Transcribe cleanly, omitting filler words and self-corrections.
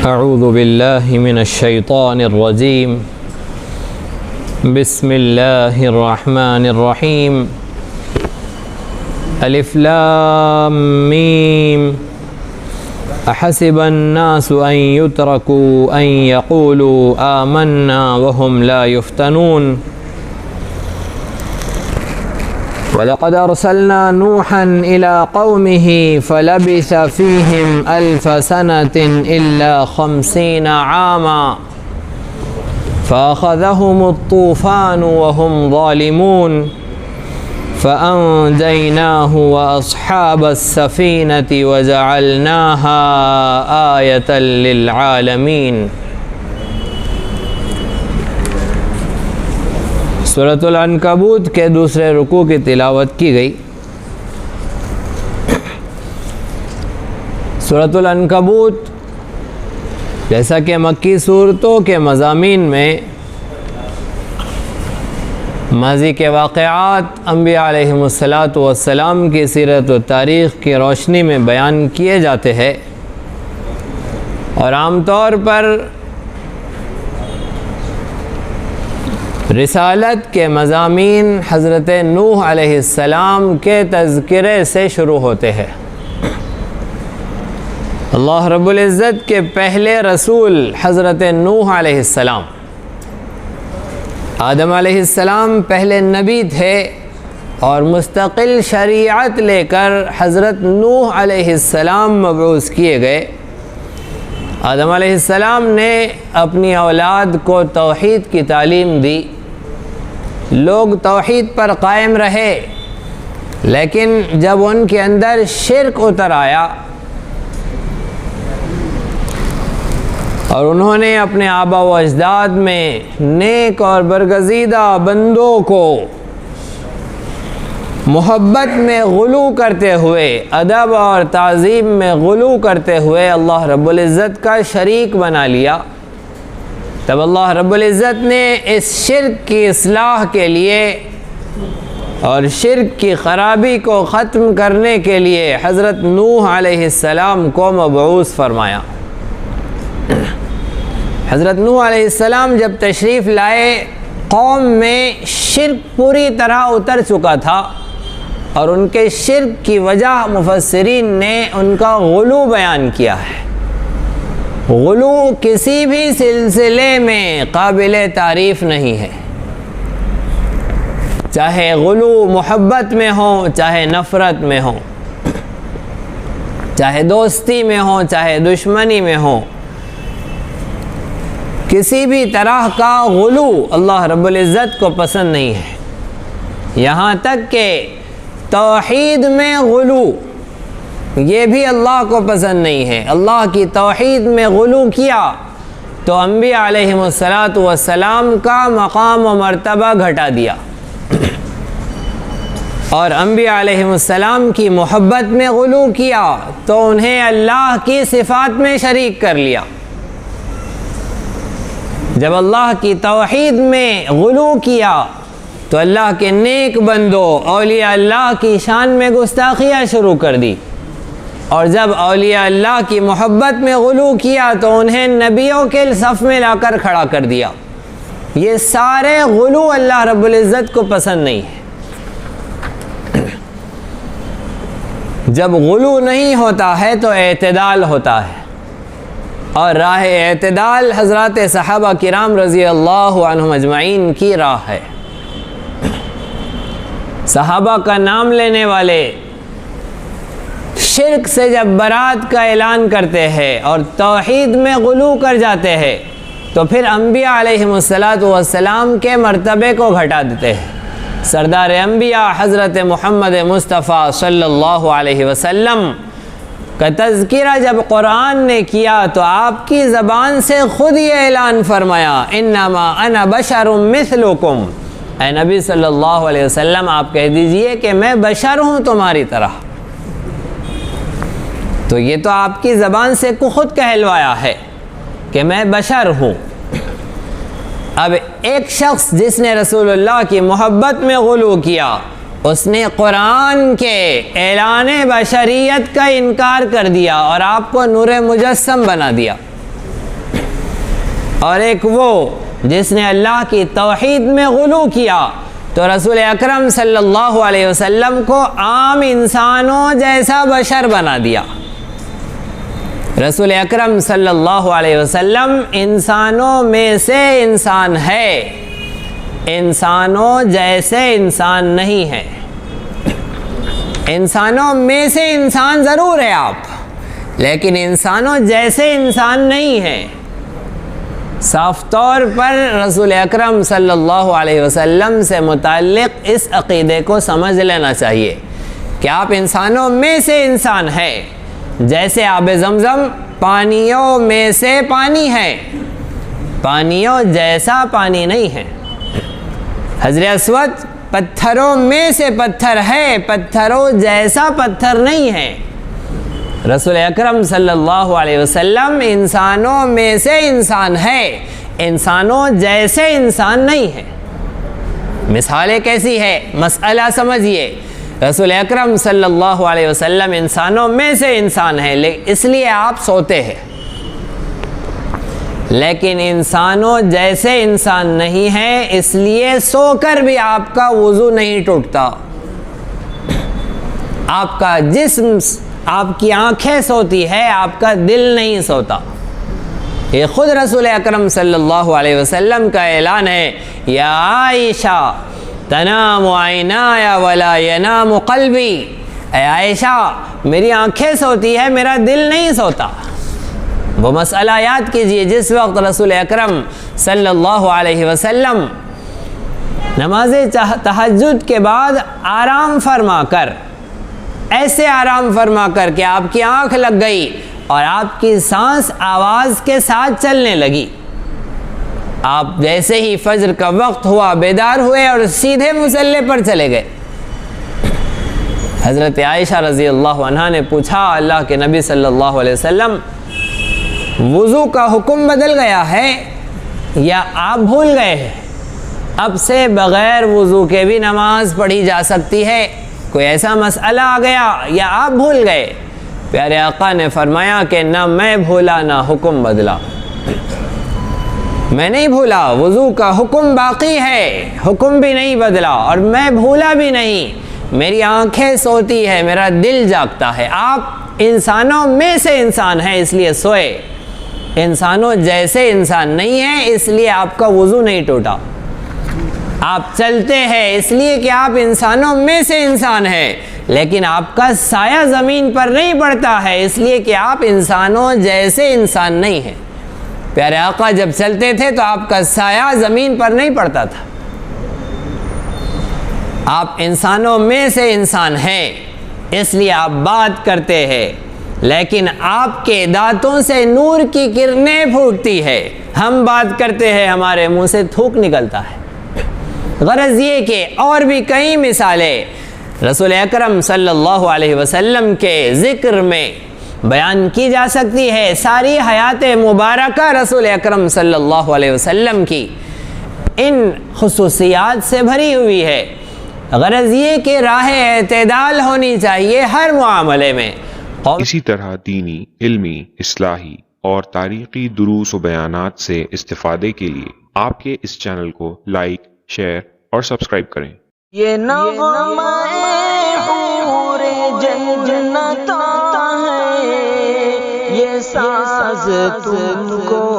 اعوذ باللہ من الشیطان الرجیم بسم اللہ الرحمن الرحیم الف لام میم احسب الناس ان يتركوا ان يقولوا آمنا وهم لا يفتنون وَلَقَدْ أَرْسَلْنَا نُوحًا إِلَىٰ قَوْمِهِ فَلَبِثَ فِيهِمْ أَلْفَ سَنَةٍ إِلَّا 50 عَامًا فَأَخَذَهُمُ الطُّوفَانُ وَهُمْ ظَالِمُونَ فَأَنجَيْنَاهُ وَأَصْحَابَ السَّفِينَةِ وَجَعَلْنَاهَا آيَةً لِلْعَالَمِينَ۔ سورۃ العنکبوت کے دوسرے رکوع کی تلاوت کی گئی۔ سورۃ العنکبوت جیسا کہ مکی صورتوں کے مضامین میں ماضی کے واقعات انبیاء علیہم السلام کی سیرت و تاریخ کی روشنی میں بیان کیے جاتے ہیں، اور عام طور پر رسالت کے مضامین حضرت نوح علیہ السلام کے تذکرے سے شروع ہوتے ہیں۔ اللہ رب العزت کے پہلے رسول حضرت نوح علیہ السلام، آدم علیہ السلام پہلے نبی تھے، اور مستقل شریعت لے کر حضرت نوح علیہ السلام مبعوث کیے گئے۔ آدم علیہ السلام نے اپنی اولاد کو توحید کی تعلیم دی، لوگ توحید پر قائم رہے، لیکن جب ان کے اندر شرک اتر آیا اور انہوں نے اپنے آبا و اجداد میں نیک اور برگزیدہ بندوں کو محبت میں غلو کرتے ہوئے، ادب اور تعظیم میں غلو کرتے ہوئے اللہ رب العزت کا شریک بنا لیا، تب اللہ رب العزت نے اس شرک کی اصلاح کے لیے اور شرک کی خرابی کو ختم کرنے کے لیے حضرت نوح علیہ السلام کو مبعوث فرمایا۔ حضرت نوح علیہ السلام جب تشریف لائے، قوم میں شرک پوری طرح اتر چکا تھا، اور ان کے شرک کی وجہ مفسرین نے ان کا غلو بیان کیا ہے۔ غلو کسی بھی سلسلے میں قابل تعریف نہیں ہے، چاہے غلو محبت میں ہو، چاہے نفرت میں ہو، چاہے دوستی میں ہو، چاہے دشمنی میں ہو، کسی بھی طرح کا غلو اللہ رب العزت کو پسند نہیں ہے۔ یہاں تک کہ توحید میں غلو، یہ بھی اللہ کو پسند نہیں ہے۔ اللہ کی توحید میں غلو کیا تو انبیاء علیہم السلام کا مقام و مرتبہ گھٹا دیا، اور انبیاء علیہم السلام کی محبت میں غلو کیا تو انہیں اللہ کی صفات میں شریک کر لیا۔ جب اللہ کی توحید میں غلو کیا تو اللہ کے نیک بندوں اولیاء اللہ کی شان میں گستاخیاں شروع کر دی، اور جب اولیاء اللہ کی محبت میں غلو کیا تو انہیں نبیوں کے صف میں لا کر کھڑا کر دیا۔ یہ سارے غلو اللہ رب العزت کو پسند نہیں ہے۔ جب غلو نہیں ہوتا ہے تو اعتدال ہوتا ہے، اور راہ اعتدال حضرات صحابہ کرام رضی اللہ عنہم اجمعین کی راہ ہے۔ صحابہ کا نام لینے والے شرک سے جب برات کا اعلان کرتے ہیں اور توحید میں غلو کر جاتے ہیں تو پھر انبیاء علیہم السلام کے مرتبے کو گھٹا دیتے ہیں۔ سردار انبیاء حضرت محمد مصطفیٰ صلی اللہ علیہ وسلم کا تذکرہ جب قرآن نے کیا تو آپ کی زبان سے خود یہ اعلان فرمایا، انما انا بشر مثلکم، اے نبی صلی اللہ علیہ وسلم آپ کہہ دیجئے کہ میں بشر ہوں تمہاری طرح۔ تو یہ تو آپ کی زبان سے خود کہلوایا ہے کہ میں بشر ہوں۔ اب ایک شخص جس نے رسول اللہ کی محبت میں غلو کیا، اس نے قرآن کے اعلان بشریت کا انکار کر دیا اور آپ کو نور مجسم بنا دیا۔ اور ایک وہ جس نے اللہ کی توحید میں غلو کیا، تو رسول اکرم صلی اللہ علیہ وسلم کو عام انسانوں جیسا بشر بنا دیا۔ رسول اکرم صلی اللہ علیہ وسلم انسانوں میں سے انسان ہے، انسانوں جیسے انسان نہیں ہے۔ انسانوں میں سے انسان ضرور ہے آپ، لیکن انسانوں جیسے انسان نہیں ہے۔ صاف طور پر رسول اکرم صلی اللہ علیہ وسلم سے متعلق اس عقیدے کو سمجھ لینا چاہیے کہ آپ انسانوں میں سے انسان ہیں، جیسے آب زمزم پانیوں میں سے پانی ہے، پانیوں جیسا پانی نہیں ہے۔ حجر اسود پتھروں میں سے پتھر ہے، پتھروں جیسا پتھر نہیں ہے۔ رسول اکرم صلی اللہ علیہ وسلم انسانوں میں سے انسان ہے، انسانوں جیسے انسان نہیں ہے۔ مثالیں کیسی ہے؟ مسئلہ سمجھیے۔ رسول اکرم صلی اللہ علیہ وسلم انسانوں میں سے انسان ہے، اس لیے آپ سوتے ہیں، لیکن انسانوں جیسے انسان نہیں ہے، اس لیے سو کر بھی آپ کا وضو نہیں ٹوٹتا۔ آپ کا جسم، آپ کی آنکھیں سوتی ہے، آپ کا دل نہیں سوتا۔ یہ خود رسول اکرم صلی اللہ علیہ وسلم کا اعلان ہے، یا عائشہ تنام عینای ولا ینام قلبی، اے عائشہ میری آنکھیں سوتی ہے، میرا دل نہیں سوتا۔ وہ مسئلہ یاد کیجئے جس وقت رسول اکرم صلی اللہ علیہ وسلم نماز تہجد کے بعد آرام فرما کر، ایسے آرام فرما کر کہ آپ کی آنکھ لگ گئی اور آپ کی سانس آواز کے ساتھ چلنے لگی، آپ جیسے ہی فجر کا وقت ہوا بیدار ہوئے اور سیدھے مصلی پر چلے گئے۔ حضرت عائشہ رضی اللہ عنہا نے پوچھا، اللہ کے نبی صلی اللہ علیہ وسلم وضو کا حکم بدل گیا ہے یا آپ بھول گئے ہیں؟ اب سے بغیر وضو کے بھی نماز پڑھی جا سکتی ہے، کوئی ایسا مسئلہ آ گیا یا آپ بھول گئے؟ پیارے آقا نے فرمایا کہ نہ میں بھولا نہ حکم بدلا، میں نہیں بھولا، وضو کا حکم باقی ہے، حکم بھی نہیں بدلا، اور میں بھولا بھی نہیں، میری آنکھیں سوتی ہے، میرا دل جاگتا ہے۔ آپ انسانوں میں سے انسان ہیں اس لیے سوئے، انسانوں جیسے انسان نہیں ہیں اس لیے آپ کا وضو نہیں ٹوٹا۔ آپ چلتے ہیں اس لیے کہ آپ انسانوں میں سے انسان ہیں، لیکن آپ کا سایہ زمین پر نہیں پڑتا ہے اس لیے کہ آپ انسانوں جیسے انسان نہیں ہیں۔ پیارے آقا جب چلتے تھے تو آپ کا سایہ زمین پر نہیں پڑتا تھا۔ آپ انسانوں میں سے انسان ہیں اس لیے آپ بات کرتے ہیں، لیکن آپ کے دانتوں سے نور کی کرنیں پھوٹتی ہے، ہم بات کرتے ہیں ہمارے منہ سے تھوک نکلتا ہے۔ غرض یہ کہ اور بھی کئی مثالیں رسول اکرم صلی اللہ علیہ وسلم کے ذکر میں بیان کی جا سکتی ہے۔ ساری حیات مبارکہ رسول اکرم صلی اللہ علیہ وسلم کی ان خصوصیات سے بھری ہوئی ہے۔ غرض یہ کہ راہ اعتدال ہونی چاہیے ہر معاملے میں۔ اسی طرح دینی، علمی، اصلاحی اور تاریخی دروس و بیانات سے استفادے کے لیے آپ کے اس چینل کو لائک، شیئر اور سبسکرائب کریں۔ یہ نغمہ حور جنت ہے، یہ ساز تم کو